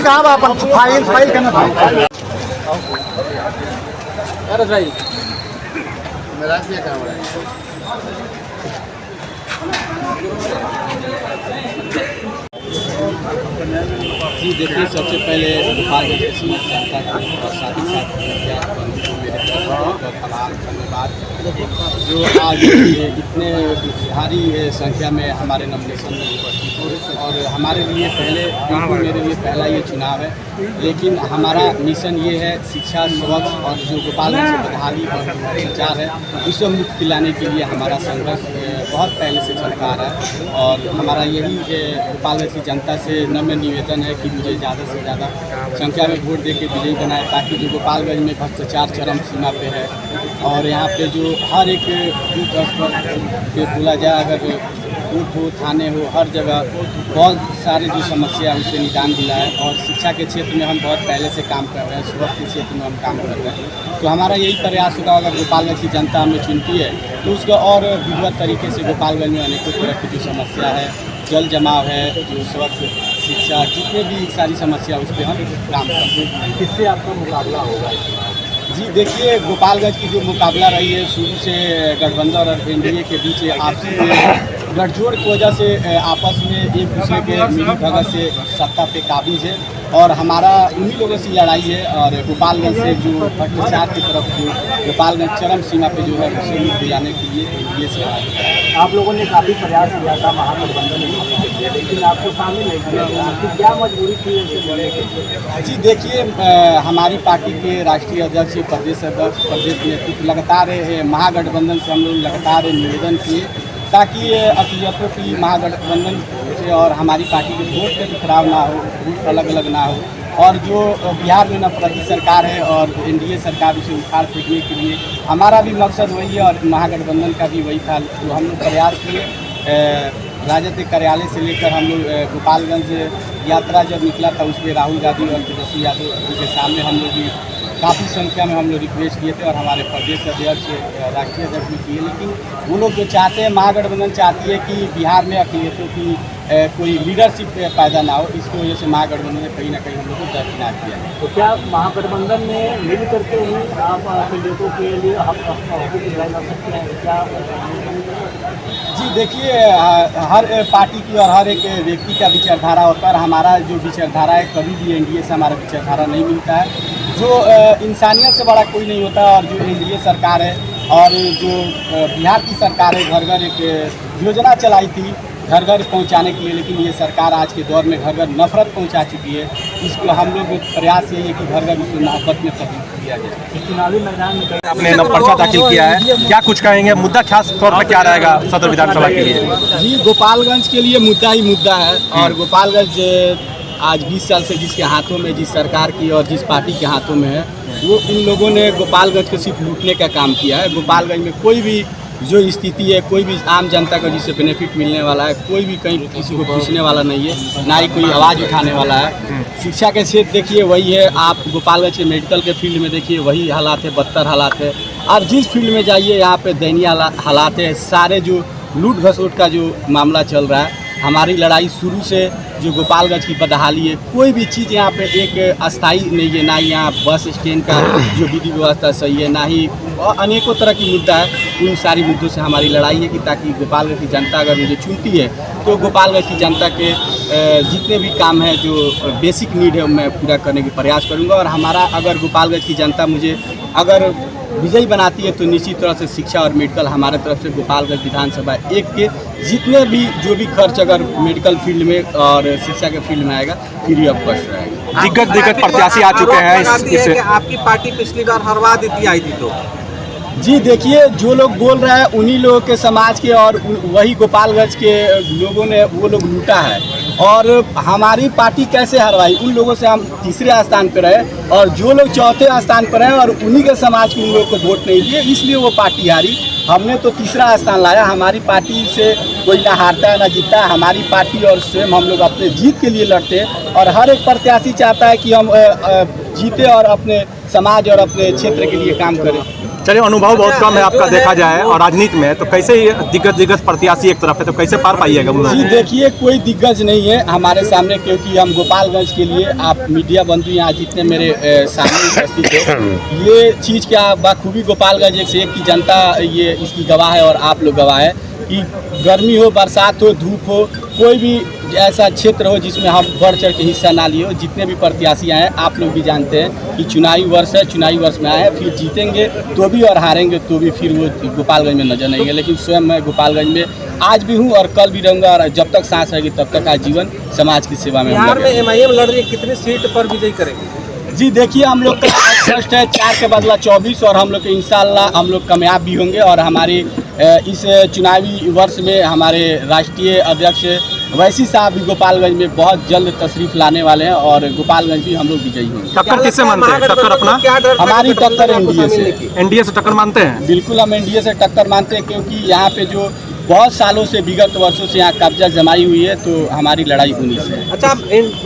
कहाँ बा अपन file file करना था। अरे भाई मेरा क्या काम है? जी देखिए, सबसे पहले गोपालगंज की समस्त जनता को और साथ ही साथ मेरे बहुत धन्यवाद जो आज इतने भारी संख्या में हमारे नॉमिनेशन में उपस्थित हो। और हमारे लिए बिल्कुल मेरे लिए पहला ये चुनाव है, लेकिन हमारा मिशन ये है शिक्षा, स्वच्छ और जो गोपालगंज से बदहाली और भ्रष्टाचार है उससे मुक्त दिलाने के लिए हमारा संघर्ष बहुत पहले से चलता आ रहा है। और हमारा यही गोपालगंज की जनता से नम्र निवेदन है कि मुझे ज़्यादा से ज़्यादा संख्या में वोट देके विजयी बनाए, ताकि जो गोपालगंज में भ्रष्टाचार चरम सीमा पे है और यहाँ पे जो हर एक बूथ स्तर पे बोला जाए, अगर बूथ हो, थाने हो, हर जगह बहुत सारी जो समस्या है उससे निदान दिलाए। और शिक्षा के क्षेत्र में हम बहुत पहले से काम कर रहे हैं, स्वास्थ्य के क्षेत्र में हम काम कर रहे हैं। तो हमारा यही प्रयास होगा, अगर गोपालगंज की जनता हमें चुनती है तो उसका और विधिवत तरीके से गोपालगंज में अनेकों तरह की जो समस्या है, जल जमाव है, जो स्वास्थ्य, शिक्षा, जितने भी सारी समस्या उस पर हम काम करते हैं। किससे आपका मुकाबला होगा? जी देखिए, गोपालगंज की जो मुकाबला रही है शुरू से गठबंधन और एनडीए के बीच आपसी गठजोड़ की वजह से आपस में एक दूसरे के मिली भगत से सत्ता पे काबिज है और हमारा उन्हीं लोगों से लड़ाई है। और गोपालगंज से जो भ्रष्टाचार की तरफ जो गोपालगंज चरम सीमा पे जो है उसे मुक्त दिलाने के लिए एनडीए से लड़ाई है। आप लोगों ने काफ़ी प्रयास किया था महागठबंधन में, लेकिन आपको शामिल नहीं किया, आपकी क्या मजबूरी थी इसे लेने के? जी देखिए, हमारी पार्टी के राष्ट्रीय अध्यक्ष, प्रदेश अध्यक्ष, प्रदेश नेतृत्व लगातार महागठबंधन से हम लोग लगातार निवेदन किए ताकि अकलियतों की महागठबंधन से और हमारी पार्टी के वोट का टकराव ना हो, वोट अलग अलग ना हो। और जो बिहार में नफरती सरकार है और एनडीए सरकार उसे उखाड़ फेंकने के लिए हमारा भी मकसद वही है और महागठबंधन का भी वही था। तो हम लोग प्रयास किए, राजद के कार्यालय से लेकर हम लोग गोपालगंज यात्रा जब निकला था उसमें राहुल गांधी और तेजस्वी यादव के सामने हम लोग भी काफ़ी संख्या में हम लोग रिक्वेस्ट किए थे और हमारे प्रदेश अध्यक्ष, राष्ट्रीय अध्यक्ष भी किए। लेकिन वो लोग जो चाहते हैं, महागठबंधन चाहती है कि बिहार में अकलियतों की कोई लीडरशिप पैदा ना हो, इसकी वजह से महागठबंधन ने कहीं ना कहीं हम लोग को दरकिनार किया है। तो क्या महागठबंधन में मिल करके ही आप अकलियतों के लिए हक दिलाई जा सकते हैं क्या? जी देखिए, हर पार्टी की और हर एक व्यक्ति का विचारधारा होता है। हमारा जो विचारधारा है, कभी भी एनडीए से हमारा विचारधारा नहीं मिलता है। जो इंसानियत से बड़ा कोई नहीं होता। और जो एनडीए सरकार है और जो बिहार की सरकार है, घर घर एक योजना चलाई थी घर घर पहुंचाने के लिए, लेकिन ये सरकार आज के दौर में घर घर नफरत पहुंचा चुकी है। इसको हम लोग प्रयास यही है कि घर घर उसको मोहब्बत में तब्दील किया जाए। चुनावी मैदान में आपने पर्चा दाखिल किया है, क्या कुछ कहेंगे? मुद्दा खास तौर पर क्या रहेगा सदर विधानसभा के लिए? जी, गोपालगंज के लिए मुद्दा ही मुद्दा है। और गोपालगंज आज 20 साल से जिसके हाथों में, जिस सरकार की और जिस पार्टी के हाथों में है, वो इन लोगों ने गोपालगंज को सिर्फ लूटने का काम किया है। गोपालगंज में कोई भी जो स्थिति है, कोई भी आम जनता को जिससे बेनिफिट मिलने वाला है, कोई भी कहीं किसी को पूछने वाला नहीं है, ना ही कोई आवाज़ उठाने वाला है। शिक्षा के क्षेत्र देखिए वही है, आप गोपालगंज के मेडिकल के फील्ड में देखिए वही हालात है, बदतर हालात है। आप जिस फील्ड में जाइए यहाँ पे दयनीय हालात है। सारे जो लूट घसोट का जो मामला चल रहा है, हमारी लड़ाई शुरू से जो गोपालगंज की बदहाली है, कोई भी चीज़ यहाँ पे एक अस्थाई नहीं है। ना ही यहाँ बस स्टैंड का जो विधि व्यवस्था सही है, ना ही अनेकों तरह की मुद्दा है। उन सारी मुद्दों से हमारी लड़ाई है कि ताकि गोपालगंज की जनता अगर मुझे चुनती है तो गोपालगंज की जनता के जितने भी काम है, जो बेसिक नीड है, मैं पूरा करने की प्रयास करूँगा। और हमारा अगर गोपालगंज की जनता मुझे अगर विजयी बनाती है तो निश्चित तरह से शिक्षा और मेडिकल हमारे तरफ से गोपालगंज विधानसभा 1 के जितने भी जो भी खर्च अगर मेडिकल फील्ड में और शिक्षा के फील्ड में आएगा, फ्री ऑफ कॉस्ट रहेगा। दिग्गज प्रत्याशी आ चुके हैं इससे आपकी पार्टी पिछली बार हरवा देती आई थी। तो जी देखिए, जो लोग बोल रहे हैं उन्हीं लोगों के समाज के और वही गोपालगंज के लोगों ने वो लोग लूटा है। और हमारी पार्टी कैसे हरवाई? उन लोगों से हम तीसरे स्थान पर रहे और जो लोग चौथे स्थान पर रहे और उन्हीं के समाज के उन लोगों को वोट नहीं दिए, इसलिए वो पार्टी हारी। हमने तो तीसरा स्थान लाया। हमारी पार्टी से कोई ना हारता है ना जीतता है। हमारी पार्टी और स्वयं हम लोग अपने जीत के लिए लड़ते हैं और हर एक प्रत्याशी चाहता है कि हम जीते और अपने समाज और अपने क्षेत्र के लिए काम करें। चलिए, अनुभव बहुत कम है आपका देखा जाए और राजनीति में, तो कैसे दिग्गज प्रत्याशी एक तरफ है, तो कैसे पार पाइएगा उन लोगों जी को? देखिए, कोई दिग्गज नहीं है हमारे सामने, क्योंकि हम गोपालगंज के लिए, आप मीडिया बंधु यहाँ जितने मेरे सामने उपस्थित है, ये चीज़ क्या बखूबी गोपालगंज एक से एक की जनता ये इसकी गवाह है और आप लोग गवाह है कि गर्मी हो, बरसात हो, धूप हो, कोई भी ऐसा क्षेत्र हो जिसमें हम बढ़ चढ़ के हिस्सा ना लिए हो, जितने भी प्रत्याशी आए हैं, आप लोग भी जानते हैं कि चुनावी वर्ष है, चुनावी वर्ष में आए हैं, फिर जीतेंगे तो भी और हारेंगे तो भी फिर वो गोपालगंज में नजर नहीं है। लेकिन स्वयं मैं गोपालगंज में आज भी हूँ और कल भी रहूँगा, और जब तक सांस रहेगी तब तक आजीवन समाज की सेवा में। बिहार में MIM लड़ रही है, कितनी सीट पर विजयी करेंगे? जी देखिए, हम लोग का फर्स्ट है 4 के बदला 24 और हम लोग के इंशाल्लाह हम लोग कामयाब भी होंगे। और हमारी इस चुनावी वर्ष में हमारे राष्ट्रीय अध्यक्ष वैसी साहब भी गोपालगंज में बहुत जल्द तशरीफ लाने वाले हैं और गोपालगंज भी हम लोग विजयी होंगे। टक्कर किससे मानते हैं? टक्कर अपना हमारी टक्कर एनडीए से। एनडीए से टक्कर मानते हैं? बिल्कुल, हम एनडीए से टक्कर मानते हैं, क्योंकि यहाँ पे जो बहुत सालों से, विगत वर्षों से यहाँ कब्जा जमाई हुई है, तो हमारी लड़ाई उन्हीं से है। अच्छा, आप बहुत